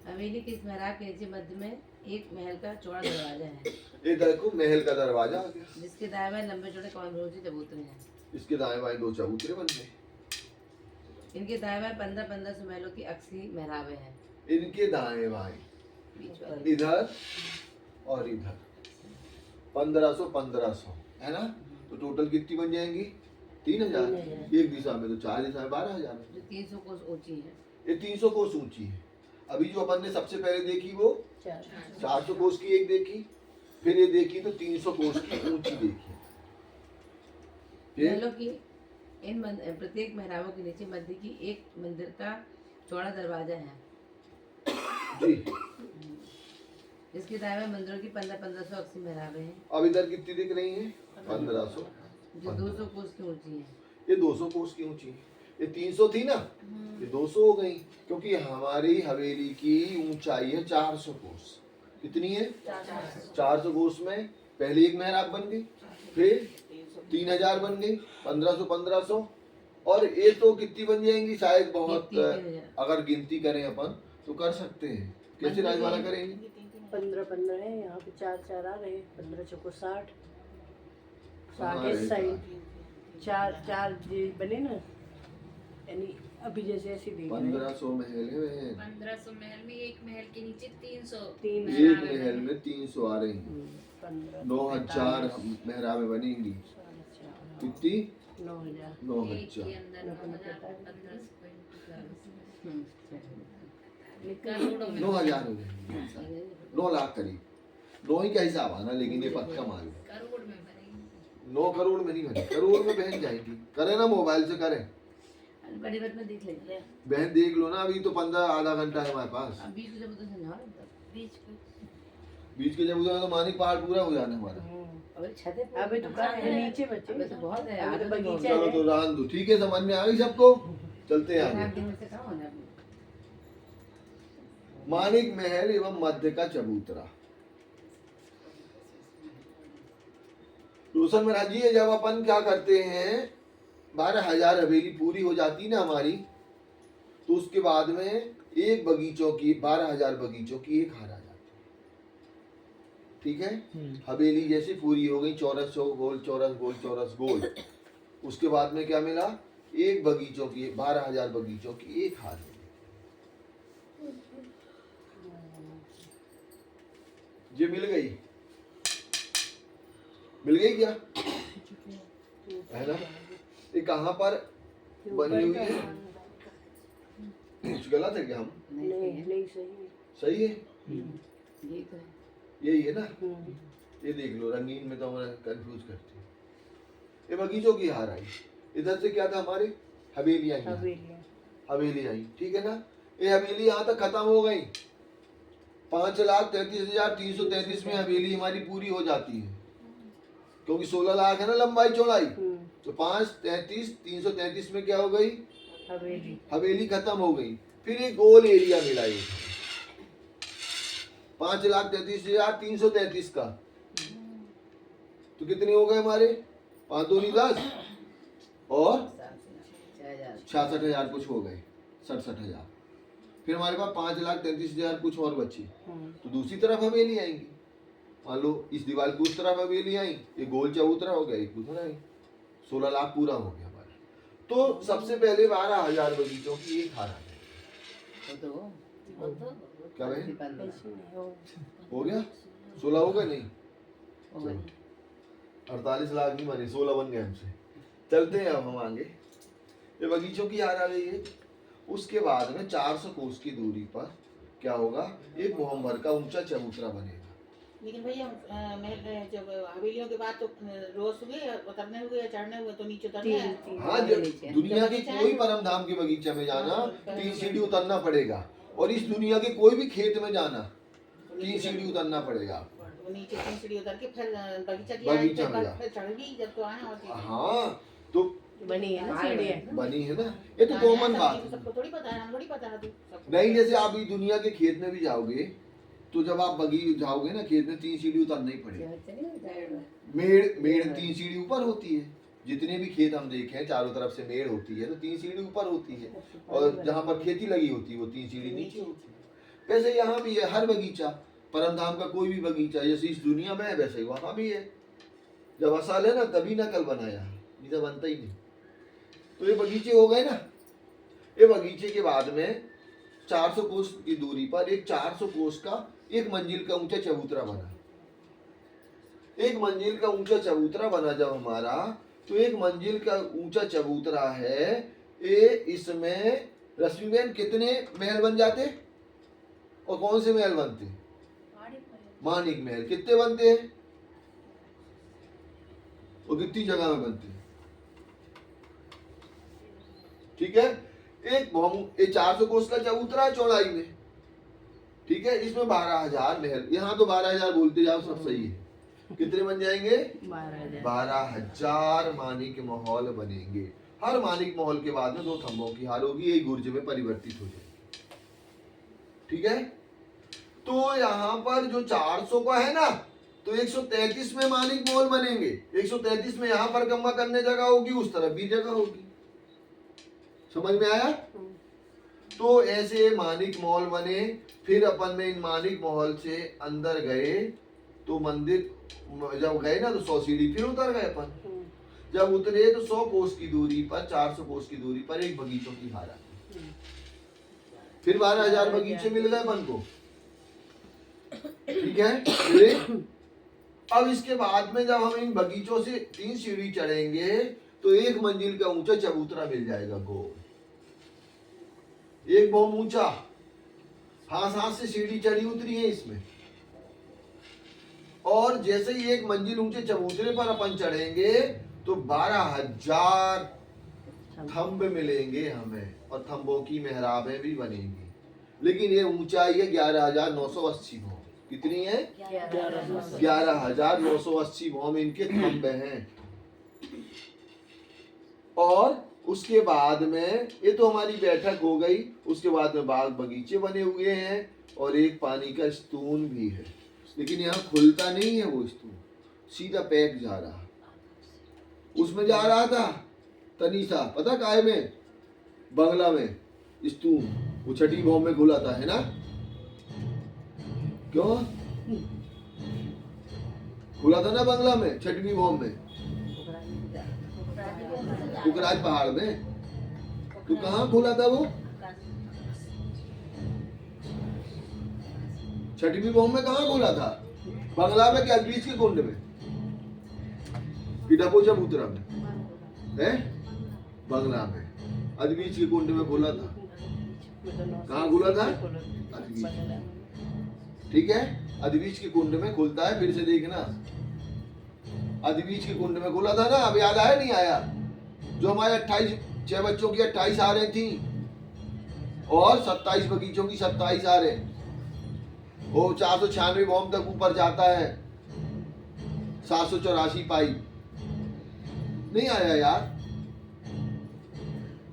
हवेली के इस मेहराब के नीचे मध्य में एक महल का चौड़ा दरवाजा है, ये देखो महल का दरवाजा आ गया, जिसके दाएं बाएं लंबे चौड़े कमरोजी चबूतरे हैं। इसके दाएं बाएं 2 चबूतरे बन गए, इनके दाएं बाएं 1500 महलों की अक्षी मेहराबें हैं। इनके दाएं बाएं बीच वाली इधर और इधर 1500 है ना, तो टोटल कितनी बन जाएंगी? 3000। एक दिशा में तो 4 दिशा में 12000 जो 300 कोस ऊंची है। ये 300 कोस ऊंची है। अभी जो अपन ने सबसे पहले देखी वो 400 कोस की एक देखी, फिर ये देखी तो 300 कोस की ऊंची देखी। महलों की इन प्रत्येक मेहराबों के नीचे मध्य की एक मंदिर का चौड़ा दरवाजा है, जी, जिसके दाएं बाएं मंदिरों की 1500 अक्षी मेहराबें हैं, अब इधर कितनी दिख रही है? 1500। जो 200 कोस की ऊंची है। ये 200 कोस की ऊंची है, ये 300 थी ना, ये 200 हो गई, क्योंकि हमारी हवेली की ऊंचाई है 400 कोस। कितनी है? 400 कोस में पहली एक मेहराब बन गई, फिर 3000 बन गई, 1500 और ये तो कितनी बन जाएंगी? शायद बहुत, 3000। अगर गिनती करें अपन तो कर सकते हैं। कैसे राजवाला करेंगे? 15 है, यहाँ पे 4 आ गए, 15 चौको 60 हाँ, है ये साइड, 4 ये बने ना, यानी अभी जैसे ऐसे देख रहे हैं 1500 महल है, 1500 महल में एक महल के नीचे 300 तीन एक महल में 300 आ रही हैं, 15 9000 मेहराबें बनेंगी। कितनी? 9000 एक के 9000। अंदर 1500 लेकिन 9000 हो जाएंगे, 9 लाख करीब, 9 ही का हिसाब आना, लेकिन ये पक्का मालूम। करोड़ में बनेगी। 9 करोड़ में नहीं बने, करोड़ में बहन जाएंगी। करें ना, मोबाइल से करें, बड़ी बात में देख लेंगे। बहन देख लो ना, अभी तो 15 आधा घंटा है हमारे पास। अब बीच को जब तो समझाओ तब। बीच के जब उधर तो मानिक पहाड़ पूरा हो जाना हमारा। अबे छते पे अभी तो कहाँ है, नीचे बचे अबे तो बहुत है, अभी आगे तो तो बहुत बगीचा चलो है। तो रान दो, ठीक है, समझ में आ गई सबको, चलते हैं है। आगे। दिन में से कहाँ होना है? मानिक महल एवं मध्य का चबूतरा। रोशन महाराज जी, जब अपन क्या करते हैं, 12000 हवेली पूरी हो जाती ना हमारी, तो उसके बाद में एक बगीचों की 12000 बगीचों की एक हार आ जाती है। ठीक है, हवेली जैसे पूरी हो गई, चौरस गोल, चौरस गोल, चौरस गोल, उसके बाद में क्या मिला? एक बगीचों की 12000 बगीचों की एक हार। ये मिल गई, मिल गई क्या? है ना? ये कहाँ पर बनी हुई है? कुछ गलत है क्या? हम नहीं नहीं सही है। सही है, यही तो है। यही है ना? ये देख लो, रंगीन में तो हमारा कंफ्यूज करती है। ये बगीचों की हार आई, इधर से क्या था हमारे? हवेली आई, हवेली आई, ठीक है ना? ये हवेली यहाँ तक खत्म हो गई, 5,33,333 में हवेली हमारी पूरी हो जाती है, क्योंकि 16 लाख है ना लंबाई चौड़ाई, तो 5,33,333 में क्या हो गई? हवेली खत्म हो गई। फिर एक गोल एरिया मिला, ये 5,33,333 का, तो कितने हो गए हमारे? 5 दूनी 10 और 66,000 कुछ हो गए, 67,000। फिर हमारे पास 5,33,000 कुछ और बची, हम्म, तो दूसरी तरफ हवेली आएंगी। मान लो इस दीवार की उस तरफ हवेली आई, एक गोल चबूतरा हो गया, एक उधर आई, 16 लाख पूरा हो गया हमारा। तो सबसे पहले 12,000 बगीचों की एक हार आ गई। क्या भाई? ऐसे नहीं हो। हो गया 16 हो गया नहीं, हो गई। 48 लाख नहीं बने, 16 बन गए हमसे। चलते हैं अब हम आगे। ये बगीचों की हार आ गई है। उसके बाद में 400 कोस की दूरी पर क्या होगा, एक मुहम भर का ऊंचा चबूतरा बनेगा। लेकिन भैया महल जब हवेलियों के बाद तो रोज हुए उतरने हुए या चढ़ने हुए, तो नीचे उतरने तीन हैं। तीन हाँ, जब दुनिया के कोई परम धाम के बगीचे में जाना 3 सीढ़ी उतरना पड़ेगा, और इस दुनिया के कोई भी खेत में जाना 3 सीढ़ी उतरना पड़ेगा। तो नीचे 3 सीढ़ी उतर के फिर बगीचा की बगीचा आए, में जा। फिर चढ़ गई जब तो आए और चीज़ें। हाँ, तो बनी है ना सीढ़ियाँ। बनी है ना, ये तो कॉमन बात है। सबको थोड़ी पता है, हम थोड़ी पता है सबको। नहीं, जैसे आप इस दुनिया के खेत में भी जाओगे, तो जब आप बगी जाओगे ना खेत में, 3 सीढ़ी उतरना ही पड़ेगा। मेड़ 3 सीढ़ी ऊपर होती है। जितने भी खेत हम देखे हैं चारों तरफ से मेड़ होती है, तो 3 सीढ़ी ऊपर होती है, और जहाँ पर खेती लगी होती है वो 3 सीढ़ी नीचे होती है। वैसे यहाँ भी है, हर बगीचा, परम धाम का कोई भी बगीचा जैसे इस दुनिया में है वैसे ही वहाँ भी है। जब असल है ना तभी नकल बनाया, नहीं तो बनता ही नहीं। तो ये बगीचे हो गए ना। ये बगीचे के बाद में 400 कोस की दूरी पर एक 400 कोस का एक मंजिल का ऊंचा चबूतरा बना। एक मंजिल का ऊंचा चबूतरा बना जब हमारा, तो एक मंजिल का ऊंचा चबूतरा है ये, इसमें रश्मिबेन कितने महल बन जाते और कौन से महल बनते? मानिक महल। कितने बनते हैं और कितनी जगह में बनते हैं? ठीक है, एक 400 कोस का चबूतरा है चौड़ाई में, ठीक है, इसमें 12,000 महल। यहाँ तो 12,000 बोलते जाओ, सब सही है। कितने बन जाएंगे? 12,000 मानिक महल बनेंगे। हर मानिक महल के बाद में 2 थंबों की हार होगी, यही गुर्ज में परिवर्तित हो जाएगी। ठीक है, तो यहाँ पर जो 400 का है ना, तो 133 में मानिक महल बनेंगे। 133 में यहाँ पर कम्मा करने जगह होगी, उस तरफ भी जगह होगी। समझ में आया? तो ऐसे मानिक महल बने। फिर अपन ने इन मानिक महल से अंदर गए, तो मंदिर जब गए ना तो 100 सीढ़ी फिर उतर गए अपन। जब उतरे तो 100 कोस की दूरी पर, 400 कोस की दूरी पर एक बगीचों की हारा। फिर 12,000 बगीचे मिल गए अपन को। ठीक है, फिर अब इसके बाद में जब हम इन बगीचों से 3 सीढ़ी चढ़ेंगे, तो एक मंजिल का ऊंचा चबूतरा मिल जाएगा गोल, एक बहुत ऊंचा। हाथ से सीढ़ी चढ़ी उतरी है इसमें, और जैसे ही एक मंजिल ऊंचे चबूतरे पर अपन चढ़ेंगे तो 12,000 थंब मिलेंगे हमें, और थंबों की मेहराबें भी बनेंगी। लेकिन ये ऊंचाई है 11,980 भौम। कितनी है? 11,980 भौम इनके थंब हैं। और उसके बाद में ये तो हमारी बैठक हो गई। उसके बाद में बाग बगीचे बने हुए हैं, और एक पानी का स्तून भी है, लेकिन यहाँ खुलता नहीं है वो स्तून, सीधा पैक जा रहा। उसमें जा रहा था तनीसा, पता काय में? बंगला में स्तून, वो छठी भौम में खुला था, है ना? क्यों खुला था ना बंगला में, छठवीं भौम में, कुकराज पहाड़ में। तो कहाँ खुला था वो? छठवीं भौम में कहाँ खुला था? बंगला में क्या बीच के कुंड में? कि डबो चबूतरा में है? बंगला में अदबीच के कुंड में खुला था। कहाँ खुला था? ठीक है, अदबीच के कुंड में खुलता है। फिर से देखना, अदबीच के कुंड में खुला था ना। अब याद आया नहीं आया? जो हमारे 28 6 बच्चों की 28 आ रही थी, और 27 बगीचों की 27 आ रहे, वो 496 भौम तक ऊपर जाता है, 784 पाई। नहीं आया यार?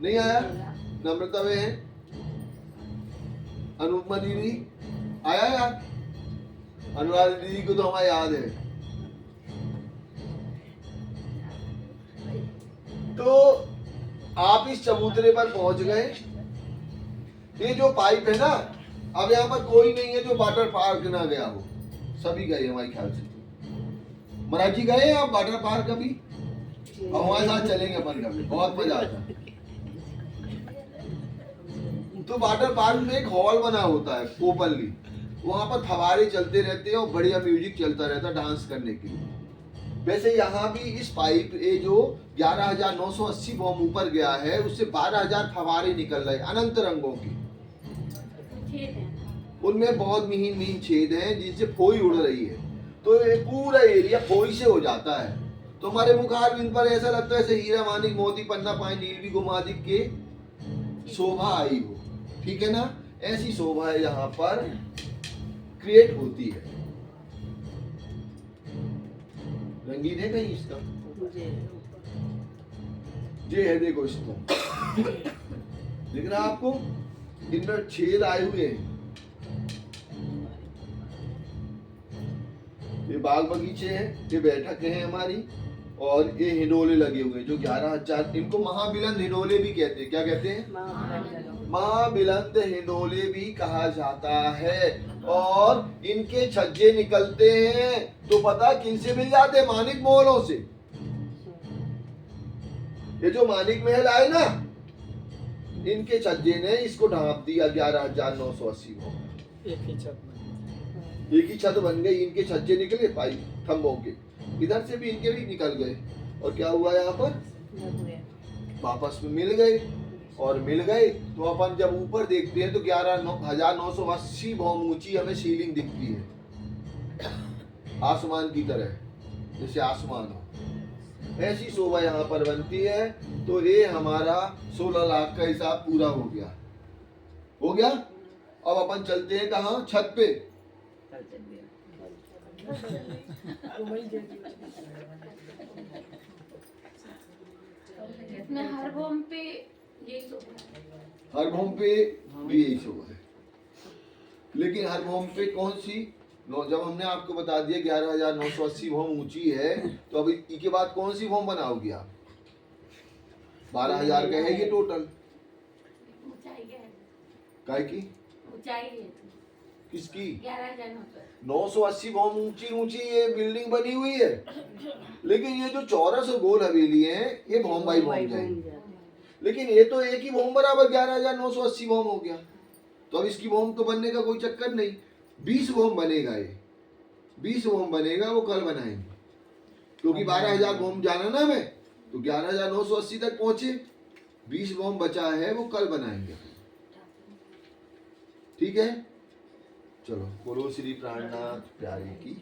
नहीं आया? नम्रता में है, अनुपमा दीदी आया यार? अनुराधा दीदी को तो हमें याद है। तो आप इस चबूतरे पर पहुंच गए। ये जो पाइप है ना, अब यहाँ पर कोई नहीं है जो वाटर पार्क ना गया हो, सभी गए हमारे ख्याल से। महाराज जी गए हैं आप वाटर पार्क कभी? अब हमारे साथ चलेंगे अपन कभी, बहुत मजा आता है। तो वाटर पार्क में एक हॉल बना होता है ओपनली, वहां पर फवारे चलते रहते हैं और बढ़िया म्यूजिक चलता रहता है डांस करने के लिए। वैसे यहाँ भी इस पाइप ये जो 11,980 बॉम्ब ऊपर गया है, उससे 12,000 फवारे निकल रहे अनंत रंगों के। छेद है। उनमें बहुत महीन महीन छेद हैं जिनसे फोई उड़ रही है, तो ये पूरा एरिया फोई से हो जाता है। तो हमारे मुखारबिंद पर ऐसा लगता है जैसे हीरा मानिक मोती पन्ना पानी नीलवी गोमादिक के शोभा आई हो, ठीक है ना? ऐसी शोभा यहाँ पर क्रिएट होती है। रंगीन है कहीं इसका? ये है, देखो इसको दिख रहा आपको, इनमें छेद आए हुए हैं। ये बाग बगीचे हैं, ये बैठकें हैं हमारी, और ये हिंडोले लगे हुए हैं जो 11,000, इनको महाबिलंद हिंडोले भी कहते हैं। क्या कहते हैं? महाबिलंद हिंडोले भी कहा जाता है। और इनके छज्जे निकलते हैं तो पता किनसे मिल जाते हैं? मानिक महलों से। ये जो मानिक महल आए ना, इनके छज्जे ने इसको ढांप दिया 11,980 को। एक ही छत बन गई, इनके छज्जे निकले पाइप खंभों के, इधर से भी इनके भी निकल गए। और क्या हुआ यहाँ पर? वापस में मिल गए। और मिल गए तो अपन जब ऊपर देखते हैं तो 11,980 भौम ऊंची हमें सीलिंग दिखती है, आसमान की तरह, जैसे आसमान हो। ऐसी शोभा यहाँ पर बनती है। तो ये हमारा 16 लाख का हिसाब पूरा हो गया। हो गया। अब अपन चलते हैं कहाँ? छत पे। मैं हर बॉम पे यही सोचा। हर भौम पे भी यही शोभा है, लेकिन हर भौम पे कौन सी? जब हमने आपको बता दिया 11,980 भौम ऊंची है, तो अभी इसके बाद कौन सी भौम बनाओगी आप? 12,000 का है ये टोटल। ऊंचाई क्या है? काय की? ऊंचाई है किसकी? 11,900। 980 भौम ऊंची ऊंची ये बिल्डिंग बनी हुई है, लेकिन ये जो चौरस और गोल हवेली है ये भौम बाई भौम जाएगी। लेकिन ये तो एक ही भौम बराबर 11,980 भौम हो गया। तो अब इसकी भौम तो बनने का कोई चक्कर नहीं। 20 भौम बनेगा, ये 20 भौम बनेगा, वो कल बनाएंगे, क्योंकि 12,000 भौम जाना ना हमें, तो 11,980 तक पहुंचे। 20 भौम बचा है, वो कल बनाएंगे। ठीक है, चलो बोलो श्री प्राणनाथ प्यारे की।